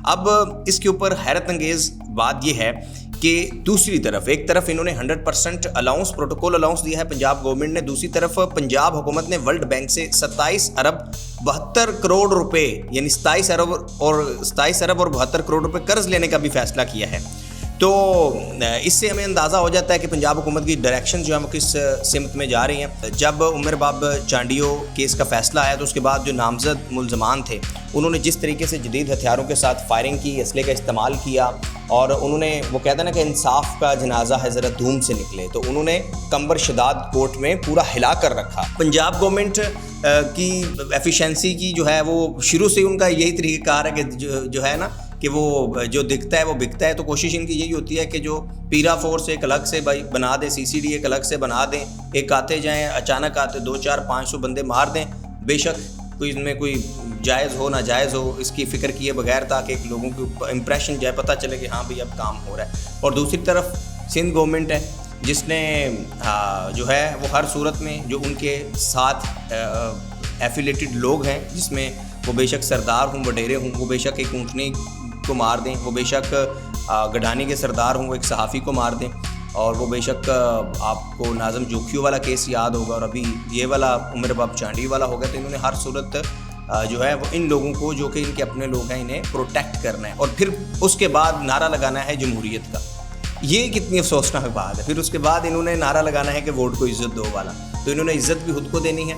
اب اس کے اوپر حیرت انگیز بات یہ ہے کہ دوسری طرف ایک طرف انہوں نے 100% الاؤنس پروٹوکول الاؤنس دیا ہے پنجاب گورنمنٹ نے، دوسری طرف پنجاب حکومت نے ورلڈ بینک سے 27 ارب 72 کروڑ روپے یعنی 27 ارب اور 72 کروڑ روپے قرض لینے کا بھی فیصلہ کیا ہے۔ تو اس سے ہمیں اندازہ ہو جاتا ہے کہ پنجاب حکومت کی ڈائریکشن جو ہے وہ کس سمت میں جا رہی ہیں۔ جب عمر باب چانڈیو کیس کا فیصلہ آیا تو اس کے بعد جو نامزد ملزمان تھے انہوں نے جس طریقے سے جدید ہتھیاروں کے ساتھ فائرنگ کی، اسلحے کا استعمال کیا، اور انہوں نے وہ کہتے ہیں نا کہ انصاف کا جنازہ ہے ذرا دھوم سے نکلے، تو انہوں نے کمبر شداد کورٹ میں پورا ہلا کر رکھا۔ پنجاب گورنمنٹ کی ایفیشنسی کی جو ہے وہ شروع سے ان کا یہی طریقہ کار ہے کہ جو ہے نا کہ وہ جو دکھتا ہے وہ بکتا ہے، تو کوشش ان کی یہی ہوتی ہے کہ جو پیرا فورس ایک الگ سے بھائی بنا دیں، سی سی ڈی ایک الگ سے بنا دیں، ایک آتے جائیں اچانک آتے 200-400-500 بندے مار دیں، بے شک کوئی ان میں کوئی جائز ہو ناجائز ہو اس کی فکر کیے بغیر، تاکہ ایک لوگوں کو امپریشن جائے، پتہ چلے کہ ہاں بھئی اب کام ہو رہا ہے۔ اور دوسری طرف سندھ گورنمنٹ ہے جس نے جو ہے وہ ہر صورت میں جو ان کے ساتھ ایفیلیٹڈ لوگ ہیں، جس میں وہ بے شک سردار ہوں وڈیرے ہوں، وہ بے شک ایک اونٹنی کو مار دیں، وہ بے شک گڈھانی کے سردار ہوں وہ ایک صحافی کو مار دیں، اور وہ بے شک آپ کو ناظم جوکھیو والا کیس یاد ہوگا، اور ابھی یہ والا عمر باب چانڈی والا ہوگا، تو انہوں نے ہر صورت جو ہے وہ ان لوگوں کو جو کہ ان کے اپنے لوگ ہیں انہیں پروٹیکٹ کرنا ہے، اور پھر اس کے بعد نعرہ لگانا ہے جمہوریت کا۔ یہ کتنی افسوسناک بات ہے۔ پھر اس کے بعد انہوں نے نعرہ لگانا ہے کہ ووٹ کو عزت دو والا، تو انہوں نے عزت بھی خود کو دینی ہے،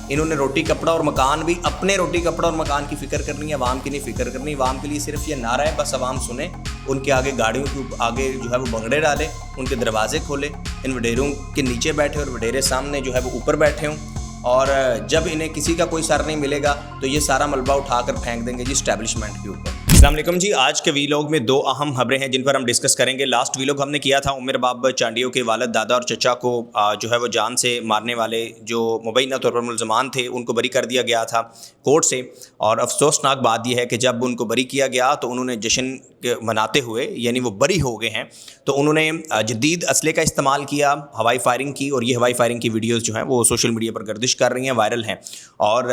انہوں نے روٹی کپڑا اور مکان بھی اپنے روٹی کپڑا اور مکان کی فکر کرنی ہے، عوام کی نہیں فکر کرنی۔ عوام کے لیے صرف یہ نعرہ ہے بس عوام سنیں، ان کے آگے گاڑیوں کے آگے جو ہے وہ بنگڑے ڈالے، ان کے دروازے کھولے، ان وڈیروں کے نیچے بیٹھے اور وڈیرے سامنے جو ہے وہ اوپر بیٹھے ہوں، اور جب انہیں کسی کا کوئی سر نہیں ملے گا تو یہ سارا ملبہ اٹھا کر پھینک دیں گے جی اسٹیبلشمنٹ کے اوپر۔ السلام علیکم جی، آج کے ویلاگ میں 2 اہم خبریں ہیں جن پر ہم ڈسکس کریں گے۔ لاسٹ ویلاگ ہم نے کیا تھا عمر باب چانڈیو کے والد، دادا اور چچا کو جو ہے وہ جان سے مارنے والے جو مبینہ طور پر ملزمان تھے ان کو بری کر دیا گیا تھا کورٹ سے، اور افسوسناک بات یہ ہے کہ جب ان کو بری کیا گیا تو انہوں نے جشن مناتے ہوئے یعنی وہ بری ہو گئے ہیں تو انہوں نے جدید اسلحے کا استعمال کیا، ہوائی فائرنگ کی، اور یہ ہوائی فائرنگ کی ویڈیوز جو ہیں وہ سوشل میڈیا پر گردش کر رہی ہیں، وائرل ہیں، اور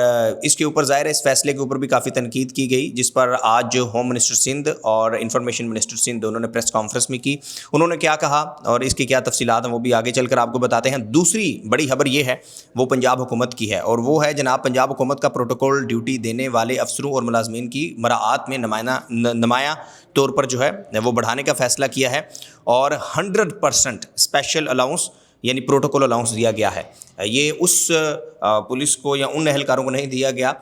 اس کے اوپر ظاہر ہے اس فیصلے کے اوپر بھی کافی تنقید کی گئی، جس پر آج ہوم منسٹر سندھ اور انفارمیشن منسٹر سندھ دونوں نے پریس کانفرنس میں کی۔ انہوں نے کیا کہا اور اس کی کیا تفصیلات ہیں وہ بھی آگے چل کر آپ کو بتاتے ہیں۔ دوسری بڑی خبر یہ ہے وہ پنجاب حکومت کی ہے، اور وہ ہے جناب پنجاب حکومت کا پروٹوکول ڈیوٹی دینے والے افسروں اور ملازمین کی مراعات میں نمایاں طور پر جو ہے وہ بڑھانے کا فیصلہ کیا ہے، اور 100% اسپیشل الاؤنس یعنی پروٹوکول الاؤنس دیا گیا ہے۔ یہ اس پولیس کو یا ان اہلکاروں کو نہیں دیا گیا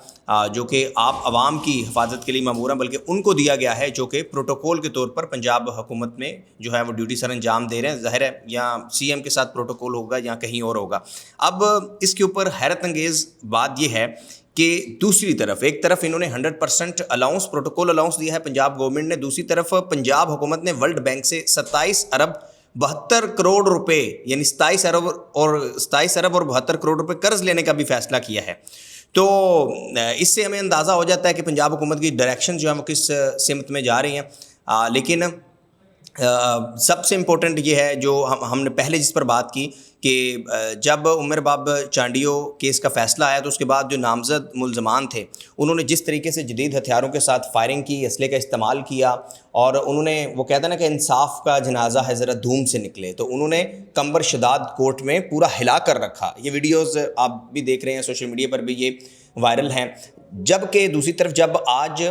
جو کہ آپ عوام کی حفاظت کے لیے مامور ہیں، بلکہ ان کو دیا گیا ہے جو کہ پروٹوکول کے طور پر پنجاب حکومت میں جو ہے وہ ڈیوٹی سر انجام دے رہے ہیں۔ ظاہر ہے یا سی ایم کے ساتھ پروٹوکول ہوگا یا کہیں اور ہوگا۔ اب اس کے اوپر حیرت انگیز بات یہ ہے کہ دوسری طرف ایک طرف انہوں نے 100% الاؤنس پروٹوکول الاؤنس دیا ہے پنجاب گورنمنٹ نے، دوسری طرف پنجاب حکومت نے ورلڈ بینک سے 27 ارب 72 کروڑ روپے یعنی 27 ارب اور 72 کروڑ روپے قرض لینے کا بھی فیصلہ کیا ہے۔ تو اس سے ہمیں اندازہ ہو جاتا ہے کہ پنجاب حکومت کی ڈائریکشن جو ہے وہ کس سمت میں جا رہی ہیں، لیکن سب سے امپورٹنٹ یہ ہے جو ہم نے پہلے جس پر بات کی کہ جب عمر باب چانڈیو کیس کا فیصلہ آیا تو اس کے بعد جو نامزد ملزمان تھے انہوں نے جس طریقے سے جدید ہتھیاروں کے ساتھ فائرنگ کی، اسلحے کا استعمال کیا، اور انہوں نے وہ کہتے ہیں نا کہ انصاف کا جنازہ ہے ذرا دھوم سے نکلے، تو انہوں نے کمبر شداد کورٹ میں پورا ہلا کر رکھا۔ یہ ویڈیوز آپ بھی دیکھ رہے ہیں، سوشل میڈیا پر بھی یہ وائرل ہیں۔ جبکہ دوسری طرف جب آج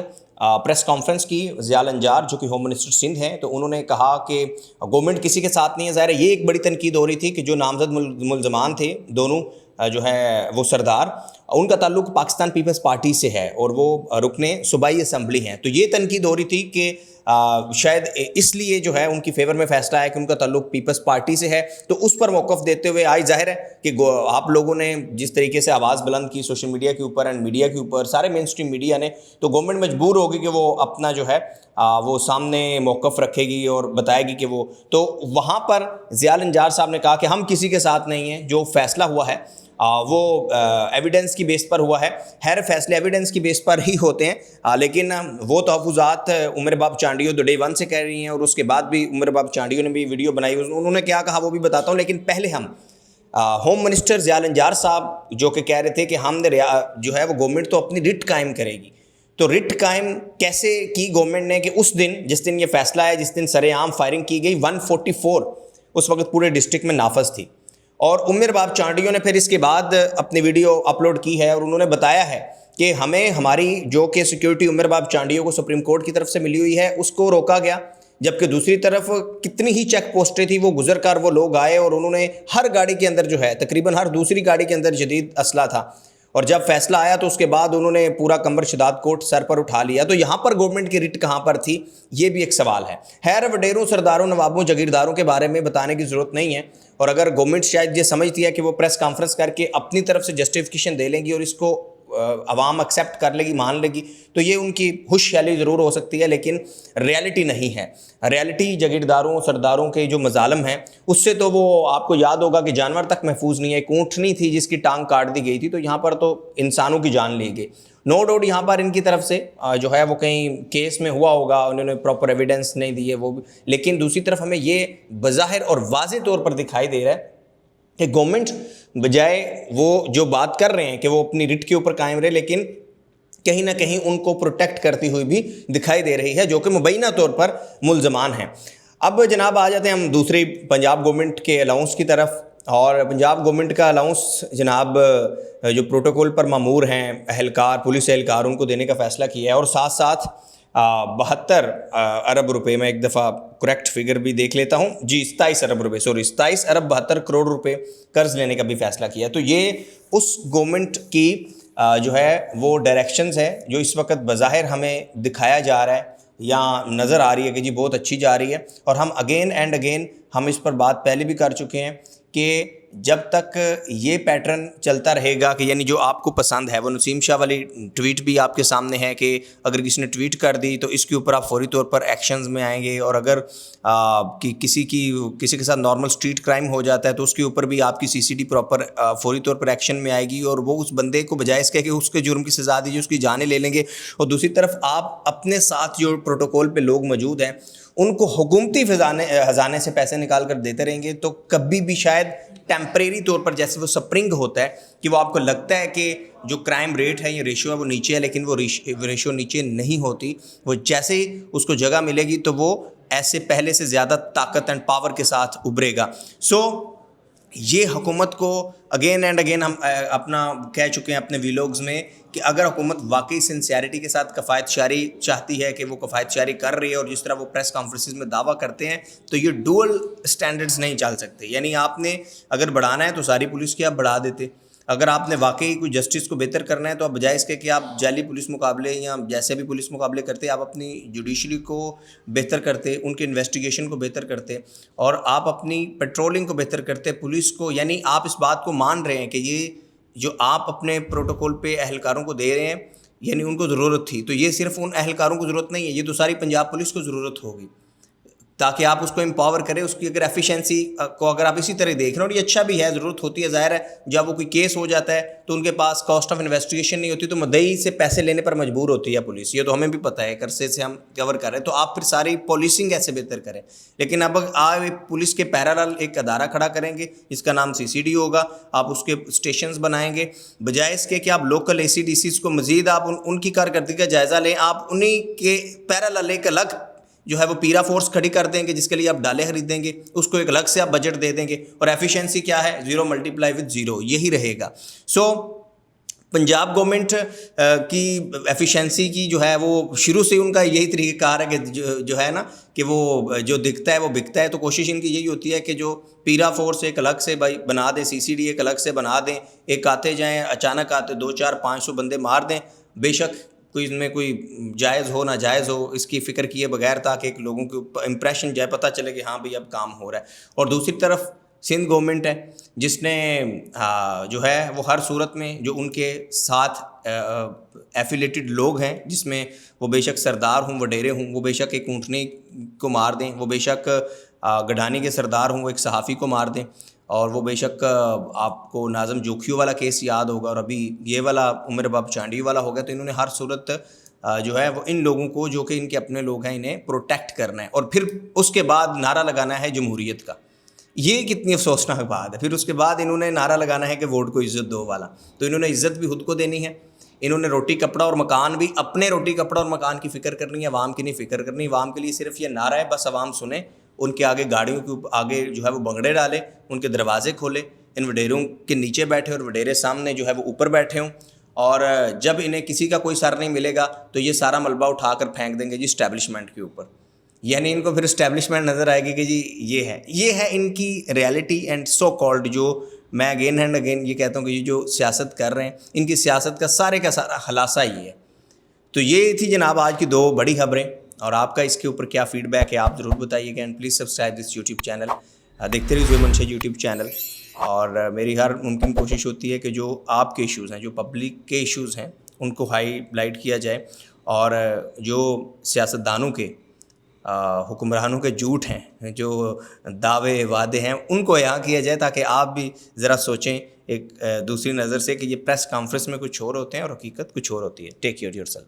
پریس کانفرنس کی ضیاء الانجار جو کہ ہوم منسٹر سندھ ہیں، تو انہوں نے کہا کہ گورنمنٹ کسی کے ساتھ نہیں ہے۔ ظاہر ہے یہ ایک بڑی تنقید ہو رہی تھی کہ جو نامزد ملزمان تھے دونوں جو ہے وہ سردار، ان کا تعلق پاکستان پیپلز پارٹی سے ہے اور وہ رکن صوبائی اسمبلی ہیں، تو یہ تنقید ہو رہی تھی کہ شاید اس لیے جو ہے ان کی فیور میں فیصلہ ہے کہ ان کا تعلق پیپلز پارٹی سے ہے، تو اس پر موقف دیتے ہوئے آج ظاہر ہے کہ آپ لوگوں نے جس طریقے سے آواز بلند کی سوشل میڈیا کے اوپر اینڈ میڈیا کے اوپر، سارے مین اسٹریم میڈیا نے، تو گورنمنٹ مجبور ہوگی کہ وہ اپنا جو ہے وہ سامنے موقف رکھے گی اور بتائے گی کہ وہ، تو وہاں پر ضیاء الانجار صاحب نے کہا کہ ہم کسی کے ساتھ نہیں ہیں، جو فیصلہ ہوا ہے وہ ایویڈنس کی بیس پر ہوا ہے۔ خیر فیصلے ایویڈنس کی بیس پر ہی ہوتے ہیں، لیکن وہ تحفظات عمر باب چانڈیو تو ڈے 1 سے کہہ رہی ہیں، اور اس کے بعد بھی عمر باب چانڈیو نے بھی ویڈیو بنائی، انہوں نے کیا کہا وہ بھی بتاتا ہوں، لیکن پہلے ہم ہوم منسٹر ضیاء الانجار صاحب جو کہ کہہ رہے تھے کہ ہم نے جو ہے وہ گورنمنٹ تو اپنی رٹ قائم کرے گی، تو رٹ قائم کیسے کی گورنمنٹ نے کہ اس دن جس دن یہ فیصلہ ہے، جس دن سرے عام فائرنگ کی گئی، 144 اس وقت پورے ڈسٹرکٹ میں نافذ تھی. اور عمر باب چانڈیوں نے پھر اس کے بعد اپنی ویڈیو اپلوڈ کی ہے اور انہوں نے بتایا ہے کہ ہمیں ہماری جو کہ سیکیورٹی عمر باب چانڈیوں کو سپریم کورٹ کی طرف سے ملی ہوئی ہے اس کو روکا گیا، جبکہ دوسری طرف کتنی ہی چیک پوسٹیں تھیں وہ گزر کر وہ لوگ آئے اور انہوں نے ہر گاڑی کے اندر جو ہے تقریباً ہر دوسری گاڑی کے اندر جدید اسلحہ تھا. اور جب فیصلہ آیا تو اس کے بعد انہوں نے پورا کمر شداد کوٹ سر پر اٹھا لیا. تو یہاں پر گورنمنٹ کی رٹ کہاں پر تھی، یہ بھی ایک سوال ہے. خیر، وڈیروں، سرداروں، نوابوں، جاگیرداروں کے بارے میں بتانے کی ضرورت نہیں ہے. اور اگر گورنمنٹ شاید یہ سمجھتی ہے کہ وہ پریس کانفرنس کر کے اپنی طرف سے جسٹیفیکیشن دے لیں گی اور اس کو عوام ایکسیپٹ کر لے گی، مان لے گی، تو یہ ان کی ہوش خیالی ضرور ہو سکتی ہے، لیکن ریالٹی نہیں ہے. ریالٹی جاگیرداروں، سرداروں کے جو مظالم ہیں اس سے تو وہ آپ کو یاد ہوگا کہ جانور تک محفوظ نہیں ہے. ایک اونٹنی تھی جس کی ٹانگ کاٹ دی گئی تھی، تو یہاں پر تو انسانوں کی جان لی گئی. نو ڈاؤٹ یہاں پر ان کی طرف سے جو ہے وہ کہیں کیس میں ہوا ہوگا، انہوں نے پراپر ایویڈنس نہیں دی ہے وہ بھی. لیکن دوسری طرف ہمیں یہ بظاہر اور واضح طور پر دکھائی دے رہا ہے کہ گورنمنٹ بجائے وہ جو بات کر رہے ہیں کہ وہ اپنی رٹ کے اوپر قائم رہے، لیکن کہیں نہ کہیں ان کو پروٹیکٹ کرتی ہوئی بھی دکھائی دے رہی ہے، جو کہ مبینہ طور پر ملزمان ہیں. اب جناب آ جاتے ہیں ہم دوسری پنجاب گورنمنٹ کے الاؤنس کی طرف. اور پنجاب گورنمنٹ کا الاؤنس جناب جو پروٹوکول پر مامور ہیں اہلکار، پولیس اہلکار، ان کو دینے کا فیصلہ کیا ہے. اور ساتھ ساتھ 72 ارب روپے، میں ایک دفعہ کریکٹ فگر بھی دیکھ لیتا ہوں، 27 ارب روپے، 27 ارب 72 کروڑ روپے قرض لینے کا بھی فیصلہ کیا. تو یہ اس گورنمنٹ کی جو ہے وہ ڈائریکشنز ہے جو اس وقت بظاہر ہمیں دکھایا جا رہا ہے یا نظر آ رہی ہے کہ جی بہت اچھی جا رہی ہے. اور ہم اگین اینڈ اگین ہم اس پر بات پہلے بھی کر چکے ہیں کہ جب تک یہ پیٹرن چلتا رہے گا کہ یعنی جو آپ کو پسند ہے، وہ نسیم شاہ والی ٹویٹ بھی آپ کے سامنے ہے کہ اگر کسی نے ٹویٹ کر دی تو اس کے اوپر آپ فوری طور پر ایکشنز میں آئیں گے، اور اگر کسی کے ساتھ نارمل اسٹریٹ کرائم ہو جاتا ہے تو اس کے اوپر بھی آپ کی CCD پراپر فوری طور پر ایکشن میں آئے گی، اور وہ اس بندے کو بجائے اس کے کہ اس کے جرم کی سزا دیجیے اس کی جانیں لے لیں گے. اور دوسری طرف آپ اپنے ساتھ جو پروٹوکول پہ لوگ موجود ہیں ان کو حکومتی خزانے سے پیسے نکال کر دیتے رہیں گے، تو کبھی بھی شاید ٹیمپریری طور پر جیسے وہ سپرنگ ہوتا ہے کہ وہ آپ کو لگتا ہے کہ جو کرائم ریٹ ہے، یہ ریشو ہے، وہ نیچے ہے، لیکن وہ ریشو نیچے نہیں ہوتی. وہ جیسے ہی اس کو جگہ ملے گی تو وہ ایسے پہلے سے زیادہ طاقت اینڈ پاور کے ساتھ ابھرے گا. یہ حکومت کو اگین اینڈ اگین ہم اپنا کہہ چکے ہیں اپنے ویلوگز میں کہ اگر حکومت واقعی سنسیئرٹی کے ساتھ کفایت شعری چاہتی ہے کہ وہ کفایت شعری کر رہی ہے، اور جس طرح وہ پریس کانفرنسز میں دعویٰ کرتے ہیں، تو یہ ڈوئل سٹینڈرڈز نہیں چل سکتے. یعنی آپ نے اگر بڑھانا ہے تو ساری پولیس کی آپ بڑھا دیتے، اگر آپ نے واقعی کوئی جسٹس کو بہتر کرنا ہے تو آپ بجائے اس کے کہ آپ جعلی پولیس مقابلے یا جیسے بھی پولیس مقابلے کرتے، آپ اپنی جوڈیشری کو بہتر کرتے، ان کے انویسٹیگیشن کو بہتر کرتے، اور آپ اپنی پیٹرولنگ کو بہتر کرتے، پولیس کو. یعنی آپ اس بات کو مان رہے ہیں کہ یہ جو آپ اپنے پروٹوکول پہ اہلکاروں کو دے رہے ہیں، یعنی ان کو ضرورت تھی، تو یہ صرف ان اہلکاروں کو ضرورت نہیں ہے، یہ تو ساری پنجاب پولیس کو ضرورت ہوگی تاکہ آپ اس کو امپاور کریں. اس کی اگر ایفیشنسی کو اگر آپ اسی طرح دیکھ رہے ہیں، اور یہ اچھا بھی ہے، ضرورت ہوتی ہے، ظاہر ہے جب وہ کوئی کیس ہو جاتا ہے تو ان کے پاس کاسٹ آف انویسٹیگیشن نہیں ہوتی، تو مدعی سے پیسے لینے پر مجبور ہوتی ہے پولیس. یہ تو ہمیں بھی پتہ ہے، عرصے سے ہم کور کر رہے ہیں. تو آپ پھر ساری پولیسنگ ایسے بہتر کریں. لیکن اب آپ پولیس کے پیرالل ایک ادارہ کھڑا کریں گے جس کا نام CCD ہوگا، آپ اس کے اسٹیشنز بنائیں گے، بجائے اس کہ آپ لوکل ACDCs کو مزید آپ ان کی کارکردگی کا جائزہ لیں. آپ انہی کے پیرالل ایک الگ جو ہے وہ پیرا فورس کھڑی کر دیں گے جس کے لیے آپ ڈالے خریدیں گے، اس کو ایک الگ سے آپ بجٹ دے دیں گے، اور ایفیشنسی کیا ہے، 0 ملٹیپلائی وتھ 0، یہی رہے گا. پنجاب گورنمنٹ کی ایفیشنسی کی جو ہے وہ شروع سے ان کا یہی طریقہ کار ہے کہ جو ہے نا کہ وہ جو دکھتا ہے وہ بکتا ہے. تو کوشش ان کی یہی ہوتی ہے کہ جو پیرا فورس ایک الگ سے بھائی بنا دیں، CCD ایک الگ سے بنا دیں، ایک آتے جائیں، اچانک آتے 200 400 500 بندے مار دیں، بے شک کوئی اس میں کوئی جائز ہو ناجائز ہو اس کی فکر کیے بغیر، تاکہ ایک لوگوں کو امپریشن جائے، پتہ چلے کہ ہاں بھئی اب کام ہو رہا ہے. اور دوسری طرف سندھ گورنمنٹ ہے جس نے جو ہے وہ ہر صورت میں جو ان کے ساتھ ایفیلیٹڈ لوگ ہیں، جس میں وہ بے شک سردار ہوں، وڈیرے ہوں، وہ بے شک ایک اونٹنی کو مار دیں، وہ بے شک گڈھانی کے سردار ہوں، وہ ایک صحافی کو مار دیں، اور وہ بے شک آپ کو ناظم جوکھیو والا کیس یاد ہوگا، اور ابھی یہ والا عمر باب چانڈی والا ہو گیا. تو انہوں نے ہر صورت جو ہے وہ ان لوگوں کو جو کہ ان کے اپنے لوگ ہیں انہیں پروٹیکٹ کرنا ہے. اور پھر اس کے بعد نعرہ لگانا ہے جمہوریت کا. یہ کتنی افسوسناک بات ہے. پھر اس کے بعد انہوں نے نعرہ لگانا ہے کہ ووٹ کو عزت دو والا. تو انہوں نے عزت بھی خود کو دینی ہے، انہوں نے روٹی کپڑا اور مکان بھی اپنے روٹی کپڑا اور مکان کی فکر کرنی ہے, عوام کی نہیں فکر کرنی. عوام کے لیے صرف یہ نعرہ ہے, بس عوام سنیں, ان کے آگے گاڑیوں کے آگے جو ہے وہ بنگڑے ڈالے, ان کے دروازے کھولے, ان وڈیروں کے نیچے بیٹھے اور وڈیرے سامنے جو ہے وہ اوپر بیٹھے ہوں, اور جب انہیں کسی کا کوئی سر نہیں ملے گا تو یہ سارا ملبہ اٹھا کر پھینک دیں گے جی اسٹیبلشمنٹ کے اوپر. یعنی ان کو پھر اسٹیبلشمنٹ نظر آئے گی کہ جی یہ ہے ان کی ریالٹی. اینڈ سو کالڈ, جو میں اگین اینڈ اگین یہ کہتا ہوں کہ یہ جو سیاست کر رہے ہیں, ان کی سیاست کا سارا خلاصہ یہ ہے. تو یہ تھی جناب آج کی 2 بڑی خبریں, اور آپ کا اس کے اوپر کیا فیڈ بیک ہے آپ ضرور بتائیے گا. And please subscribe this YouTube channel. دیکھتے رہیے زوہیب منشا یوٹیوب چینل. اور میری ہر ممکن کوشش ہوتی ہے کہ جو آپ کے ایشوز ہیں, جو پبلک کے ایشوز ہیں, ان کو ہائی لائٹ کیا جائے, اور جو سیاستدانوں کے حکمرانوں کے جھوٹ ہیں, جو دعوے وعدے ہیں, ان کو یہاں کیا جائے, تاکہ آپ بھی ذرا سوچیں ایک دوسری نظر سے کہ یہ پریس کانفرنس میں کچھ اور ہوتے ہیں اور حقیقت کچھ اور ہوتی ہے. Take care your self.